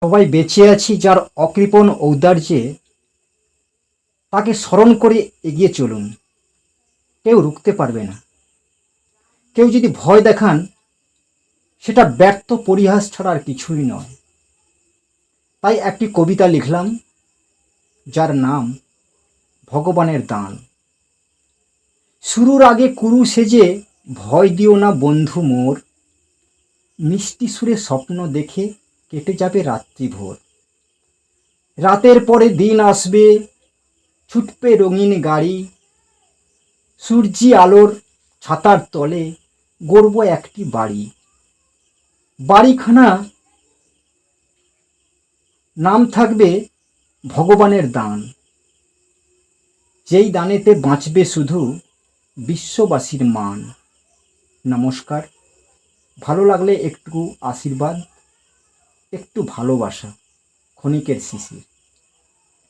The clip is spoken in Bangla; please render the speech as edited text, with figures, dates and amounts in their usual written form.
সবাই বেঁচে আছি যার অকৃপণ ঔদার্যে, তাকে স্মরণ করে এগিয়ে চলুন। কেউ রুখতে পারবে না। কেউ যদি ভয় দেখান, সেটা ব্যর্থ পরিহাস ছাড়া আর কিছুই নয়। তাই একটি কবিতা লিখলাম, যার নাম ভগবানের দান। শুরুর আগে কুরু সেজে ভয় দিও না বন্ধু মোর, মিষ্টি সুরে স্বপ্ন দেখে কেটে যাবে রাত্রি ভোর। রাতের পরে দিন আসবে, ছুটবে রঙিন গাড়ি, সূর্যি আলোর ছাতার তলে গড়ব একটি বাড়ি। বাড়িখানা নাম থাকবে ভগবানের দান, যেই দানেতে বাঁচবে শুধু বিশ্ববাসীর মান। নমস্কার। ভালো লাগলে একটু আশীর্বাদ, একটু ভালোবাসা। ক্ষণিকের শিশির।